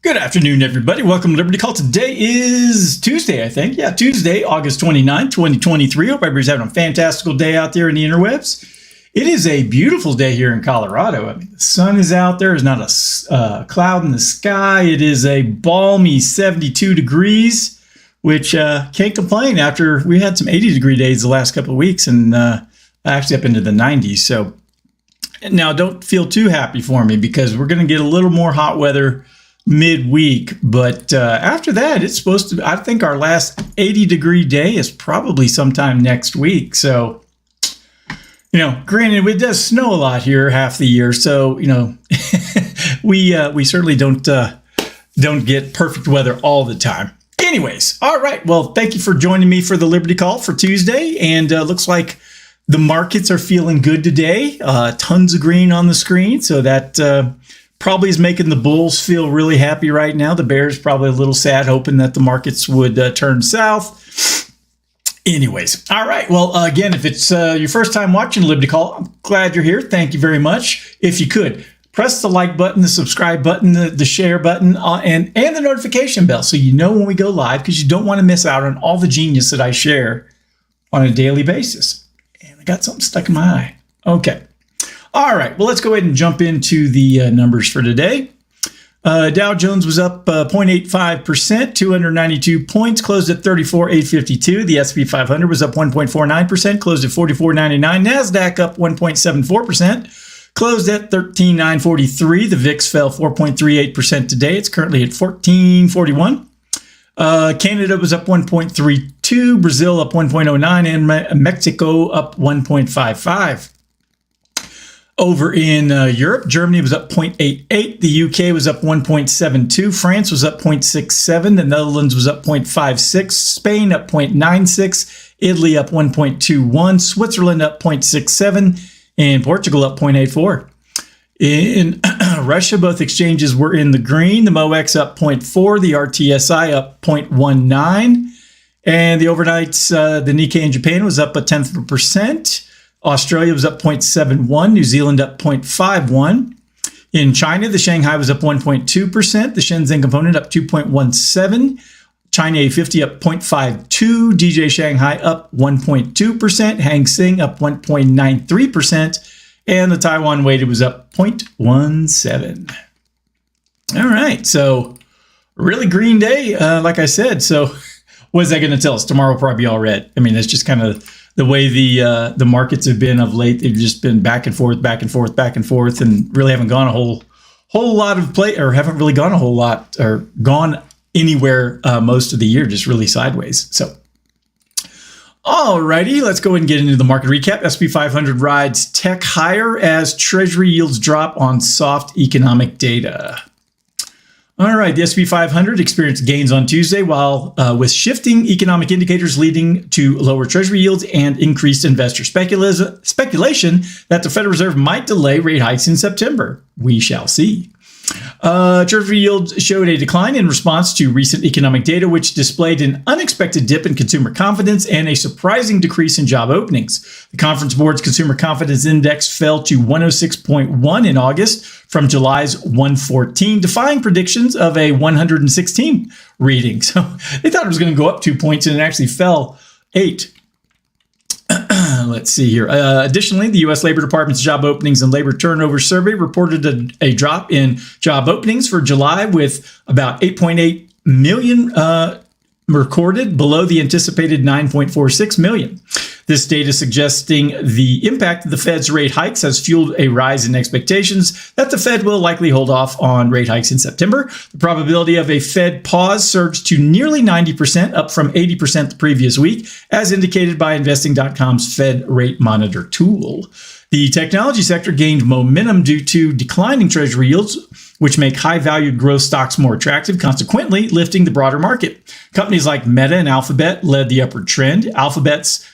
Good afternoon, everybody. Welcome to Liberty Call. Today is Tuesday, I think. Yeah, Tuesday, August 29, 2023. Hope everybody's having a fantastical day out there in the interwebs. It is a beautiful day here in Colorado. I mean, the sun is out there. There's not a cloud in the sky. It is a balmy 72 degrees, which can't complain after we had some 80-degree days the last couple of weeks and actually up into the 90s. So now don't feel too happy for me because we're going to get a little more hot weather midweek, but after that it's supposed to, I think our last 80-degree day is probably sometime next week. So granted, it does snow a lot here half the year, so we certainly don't get perfect weather all the time. Anyways, all right, well, thank you for joining me for the Liberty Call for Tuesday, and looks like the markets are feeling good today. Tons of green on the screen, so that probably is making the bulls feel really happy right now. The bears probably a little sad, hoping that the markets would turn south. Anyways, all right. Well, again, if it's your first time watching Liberty Call, I'm glad you're here. Thank you very much. If you could, press the like button, the subscribe button, the share button, and the notification bell so you know when we go live, because you don't want to miss out on all the genius that I share on a daily basis. And I got something stuck in my eye. Okay. All right, well, let's go ahead and jump into the numbers for today. Dow Jones was up 0.85%, 292 points, closed at 34,852. The S&P 500 was up 1.49%, closed at 44.99. NASDAQ up 1.74%, closed at 13,943. The VIX fell 4.38% today. It's currently at 1441. Canada was up 1.32, Brazil up 1.09, and Mexico up 1.55. Over in Europe, Germany was up 0.88. The UK was up 1.72. France was up 0.67. The Netherlands was up 0.56. Spain up 0.96. Italy up 1.21. Switzerland up 0.67. And Portugal up 0.84. In Russia, both exchanges were in the green. The MOEX up 0.4. The RTSI up 0.19. And the overnights, the Nikkei in Japan was up 0.1%. Australia was up 0.71, New Zealand up 0.51. In China, the Shanghai was up 1.2%, the Shenzhen Component up 2.17, China A50 up 0.52, DJ Shanghai up 1.2%, Hang Seng up 1.93%, and the Taiwan weighted was up 0.17. All right, so really green day, like I said. So what is that going to tell us? Tomorrow will probably be all red. I mean, that's just kind of the way the markets have been of late. They've just been back and forth, and really haven't gone a whole lot of play, or haven't really gone a whole lot, or gone anywhere most of the year, just really sideways. So, all righty, let's go ahead and get into the market recap. S&P 500 rides tech higher as Treasury yields drop on soft economic data. All right, the S&P 500 experienced gains on Tuesday, while with shifting economic indicators leading to lower Treasury yields and increased investor speculation that the Federal Reserve might delay rate hikes in September. We shall see. Treasury yields showed a decline in response to recent economic data, which displayed an unexpected dip in consumer confidence and a surprising decrease in job openings. The Conference Board's Consumer Confidence Index fell to 106.1 in August from July's 114, defying predictions of a 116 reading. So they thought it was going to go up 2 points, and it actually fell 8. Let's see here. Additionally, the U.S. Labor Department's Job Openings and Labor Turnover Survey reported a drop in job openings for July, with about 8.8 million recorded, below the anticipated 9.46 million. This data suggesting the impact of the Fed's rate hikes has fueled a rise in expectations that the Fed will likely hold off on rate hikes in September. The probability of a Fed pause surged to nearly 90%, up from 80% the previous week, as indicated by Investing.com's Fed Rate Monitor tool. The technology sector gained momentum due to declining Treasury yields, which make high-valued growth stocks more attractive, consequently lifting the broader market. Companies like Meta and Alphabet led the upward trend. Alphabet's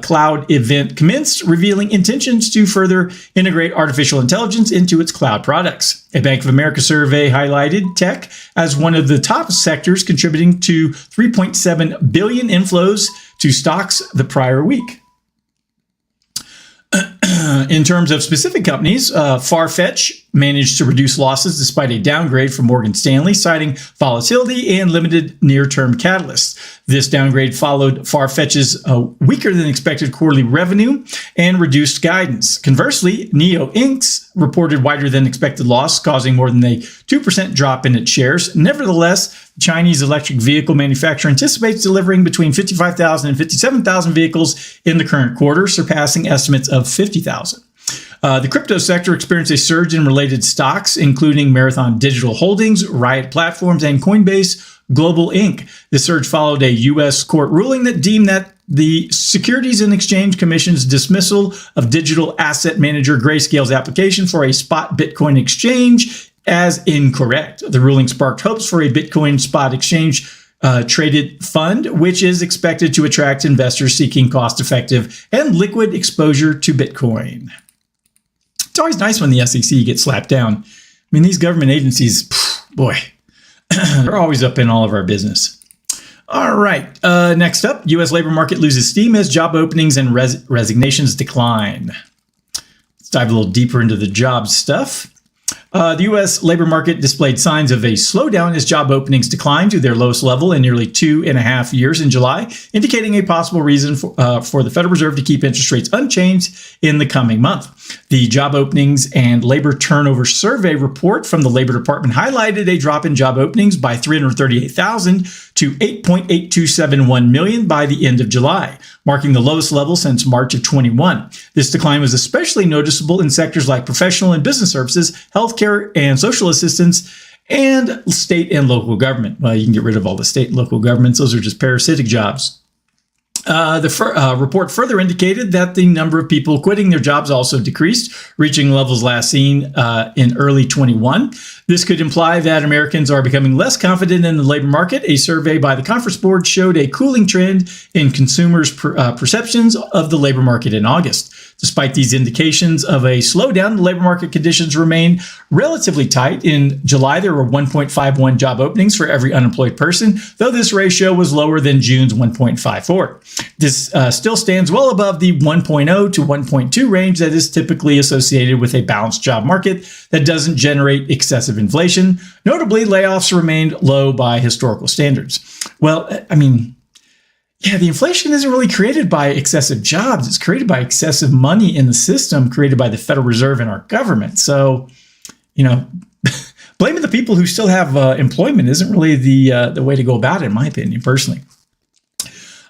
cloud event commenced, revealing intentions to further integrate artificial intelligence into its cloud products. A Bank of America survey highlighted tech as one of the top sectors, contributing to 3.7 billion inflows to stocks the prior week. In terms of specific companies, Farfetch managed to reduce losses despite a downgrade from Morgan Stanley, citing volatility and limited near-term catalysts. This downgrade followed Farfetch's weaker than expected quarterly revenue and reduced guidance. Conversely, Neo Inc.'s reported wider than expected loss, causing more than a 2% drop in its shares. Nevertheless, Chinese electric vehicle manufacturer anticipates delivering between 55,000 and 57,000 vehicles in the current quarter, surpassing estimates of 50,000. The crypto sector experienced a surge in related stocks, including Marathon Digital Holdings, Riot Platforms, and Coinbase Global Inc. This surge followed a U.S. court ruling that deemed that the Securities and Exchange Commission's dismissal of digital asset manager Grayscale's application for a spot Bitcoin exchange as incorrect. The ruling sparked hopes for a Bitcoin spot exchange traded fund, which is expected to attract investors seeking cost-effective and liquid exposure to Bitcoin. It's always nice when the SEC gets slapped down. I mean, these government agencies, boy, they're always up in all of our business. All right. Next up, U.S. labor market loses steam as job openings and resignations decline. Let's dive a little deeper into the job stuff. The U.S. labor market displayed signs of a slowdown as job openings declined to their lowest level in nearly 2.5 years in July, indicating a possible reason for the Federal Reserve to keep interest rates unchanged in the coming month. The Job Openings and Labor Turnover Survey report from the Labor Department highlighted a drop in job openings by 338,000 to 8.8271 million by the end of July, marking the lowest level since March of 21. This decline was especially noticeable in sectors like professional and business services, healthcare and social assistance, and state and local government. Well, you can get rid of all the state and local governments. Those are just parasitic jobs. The report further indicated that the number of people quitting their jobs also decreased, reaching levels last seen in early 21. This could imply that Americans are becoming less confident in the labor market. A survey by the Conference Board showed a cooling trend in consumers' perceptions of the labor market in August. Despite these indications of a slowdown, the labor market conditions remain relatively tight. In July, there were 1.51 job openings for every unemployed person, though this ratio was lower than June's 1.54. This still stands well above the 1.0 to 1.2 range that is typically associated with a balanced job market that doesn't generate excessive inflation. Notably, layoffs remained low by historical standards. Well, I mean, yeah, the inflation isn't really created by excessive jobs. It's created by excessive money in the system created by the Federal Reserve and our government. So, you know, blaming the people who still have employment isn't really the way to go about it, in my opinion, personally.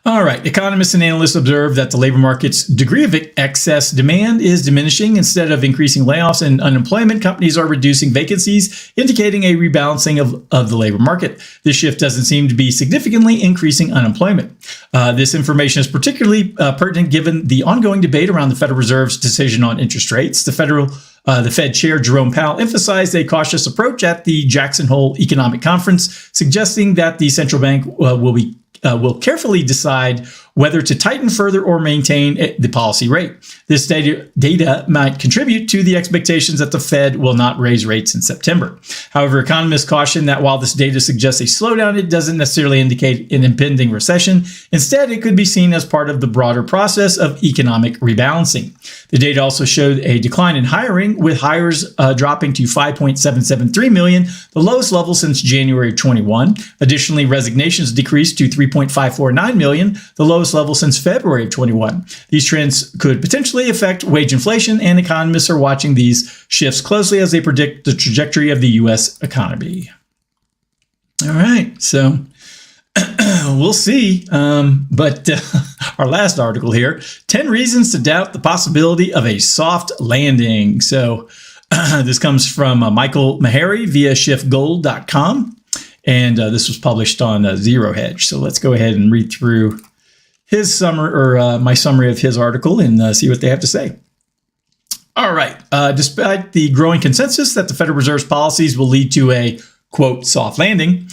All right. Economists and analysts observe that the labor market's degree of excess demand is diminishing. Instead of increasing layoffs and unemployment, companies are reducing vacancies, indicating a rebalancing of the labor market. This shift doesn't seem to be significantly increasing unemployment. This information is particularly pertinent given the ongoing debate around the Federal Reserve's decision on interest rates. The Fed Chair Jerome Powell emphasized a cautious approach at the Jackson Hole Economic Conference, suggesting that the central bank will carefully decide whether to tighten further or maintain the policy rate. This data might contribute to the expectations that the Fed will not raise rates in September. However, economists caution that while this data suggests a slowdown, it doesn't necessarily indicate an impending recession. Instead, it could be seen as part of the broader process of economic rebalancing. The data also showed a decline in hiring, with hires dropping to 5.773 million, the lowest level since January 21. Additionally, resignations decreased to 3.549 million, the lowest level since February of 21. These trends could potentially affect wage inflation, and economists are watching these shifts closely as they predict the trajectory of the U.S. economy. All right, so we'll see. But our last article here, 10 reasons to doubt the possibility of a soft landing. So this comes from Michael Meharry via shiftgold.com. And this was published on Zero Hedge. So let's go ahead and read through his summary, or my summary of his article, and see what they have to say. All right. Despite the growing consensus that the Federal Reserve's policies will lead to a, quote, soft landing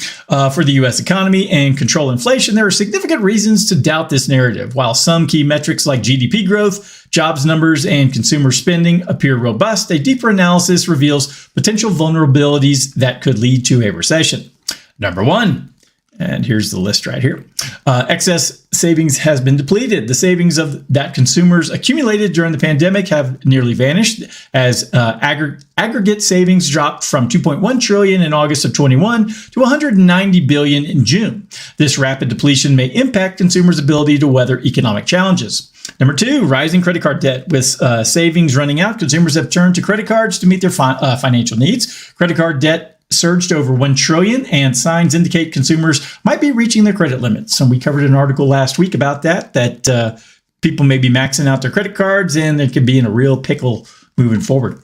for the U.S. economy and control inflation, there are significant reasons to doubt this narrative. While some key metrics like GDP growth, jobs numbers, and consumer spending appear robust, a deeper analysis reveals potential vulnerabilities that could lead to a recession. Number one, And here's the list right here. Excess savings has been depleted. The savings that consumers accumulated during the pandemic have nearly vanished as aggregate savings dropped from 2.1 trillion in August of 21 to 190 billion in June. This rapid depletion may impact consumers' ability to weather economic challenges. Number 2, rising credit card debt. With savings running out, consumers have turned to credit cards to meet their financial needs. Credit card debt surged over 1 trillion, and signs indicate consumers might be reaching their credit limits. And we covered an article last week about that people may be maxing out their credit cards and they could be in a real pickle moving forward.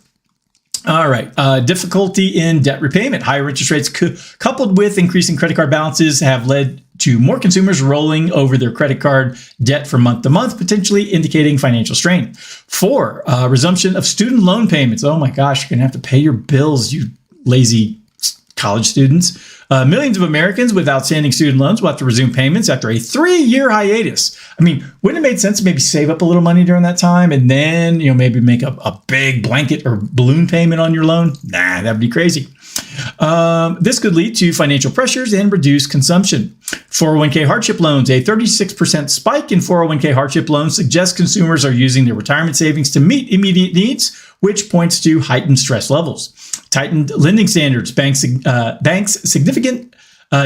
All right. Difficulty in debt repayment. Higher interest rates coupled with increasing credit card balances have led to more consumers rolling over their credit card debt from month to month, potentially indicating financial strain. 4, resumption of student loan payments. Oh my gosh, you're going to have to pay your bills, you lazy college students. Millions of Americans with outstanding student loans will have to resume payments after a 3-year hiatus. I mean, wouldn't it make sense to maybe save up a little money during that time and then, maybe make a big blanket or balloon payment on your loan? Nah, that'd be crazy. This could lead to financial pressures and reduced consumption. 401k hardship loans. A 36% spike in 401k hardship loans suggests consumers are using their retirement savings to meet immediate needs, which points to heightened stress levels. Tightened lending standards. Banks significant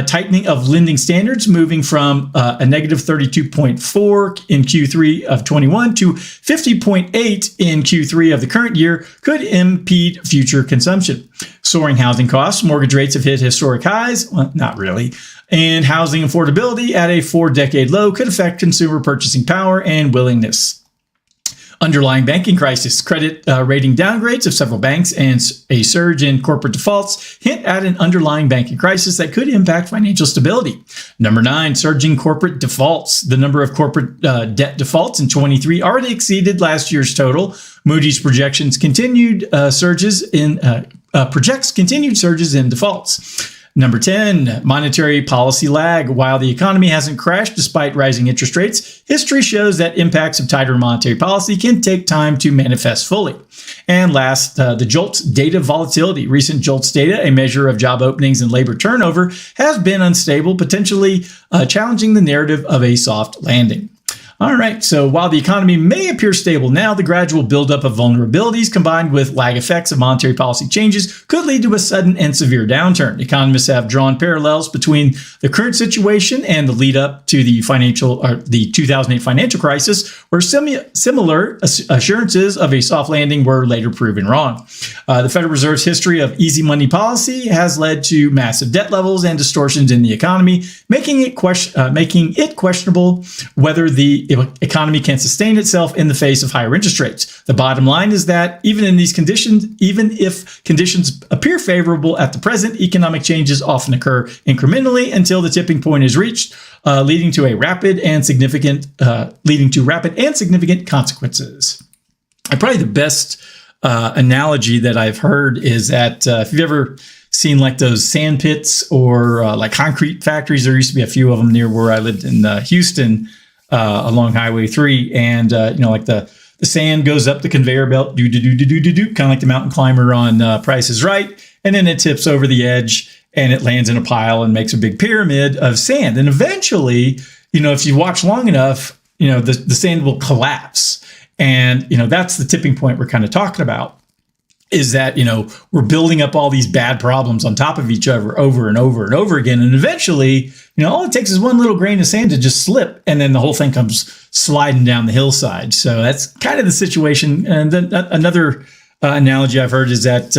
tightening of lending standards, moving from a negative 32.4 in Q3 of 21 to 50.8 in Q3 of the current year, could impede future consumption. Soaring housing costs. Mortgage rates have hit historic highs. Well, not really. And housing affordability at a 4-decade low could affect consumer purchasing power and willingness. Underlying banking crisis. Credit rating downgrades of several banks and a surge in corporate defaults hint at an underlying banking crisis that could impact financial stability. Number 9, surging corporate defaults. The number of corporate debt defaults in 23 already exceeded last year's total. Moody's projects continued surges in defaults. Number 10, monetary policy lag. While the economy hasn't crashed despite rising interest rates, history shows that impacts of tighter monetary policy can take time to manifest fully. And last, the JOLTS data volatility. Recent JOLTS data, a measure of job openings and labor turnover, has been unstable, potentially challenging the narrative of a soft landing. All right, so while the economy may appear stable now, the gradual buildup of vulnerabilities combined with lag effects of monetary policy changes could lead to a sudden and severe downturn. Economists have drawn parallels between the current situation and the lead up to the 2008 financial crisis, where similar assurances of a soft landing were later proven wrong. The Federal Reserve's history of easy money policy has led to massive debt levels and distortions in the economy, making it questionable whether the economy can sustain itself in the face of higher interest rates. The bottom line is that even in these conditions, even if conditions appear favorable at the present, economic changes often occur incrementally until the tipping point is reached, leading to rapid and significant consequences. And probably the best analogy that I've heard is that if you've ever seen like those sand pits or like concrete factories, there used to be a few of them near where I lived in Houston. Along Highway 3, and like the sand goes up the conveyor belt, kind of like the mountain climber on Price is Right, and then it tips over the edge and it lands in a pile and makes a big pyramid of sand. And eventually, if you watch long enough, the sand will collapse, and that's the tipping point we're kind of talking about. Is that, we're building up all these bad problems on top of each other over and over and over again. And eventually, all it takes is one little grain of sand to just slip, and then the whole thing comes sliding down the hillside. So that's kind of the situation. And then another analogy I've heard is that,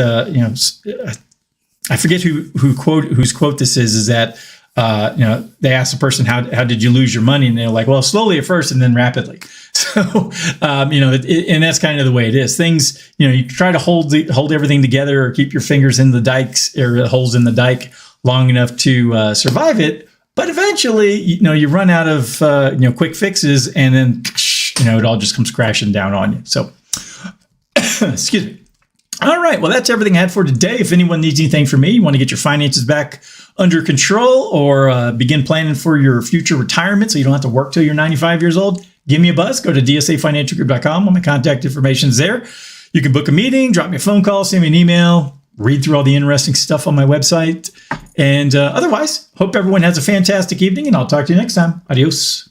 I forget whose quote this is that, they asked the person, how did you lose your money? And they're like, well, slowly at first and then rapidly. So, and that's kind of the way it is. Things, you try to hold everything together or keep your fingers in the dikes or holes in the dike long enough to survive it. But eventually, you run out of, quick fixes, and then, it all just comes crashing down on you. So, excuse me. All right. Well, that's everything I had for today. If anyone needs anything from me, you want to get your finances back under control or begin planning for your future retirement so you don't have to work till you're 95 years old, give me a buzz. Go to dsafinancialgroup.com. All my contact information is there. You can book a meeting, drop me a phone call, send me an email, read through all the interesting stuff on my website. And otherwise, hope everyone has a fantastic evening, and I'll talk to you next time. Adios.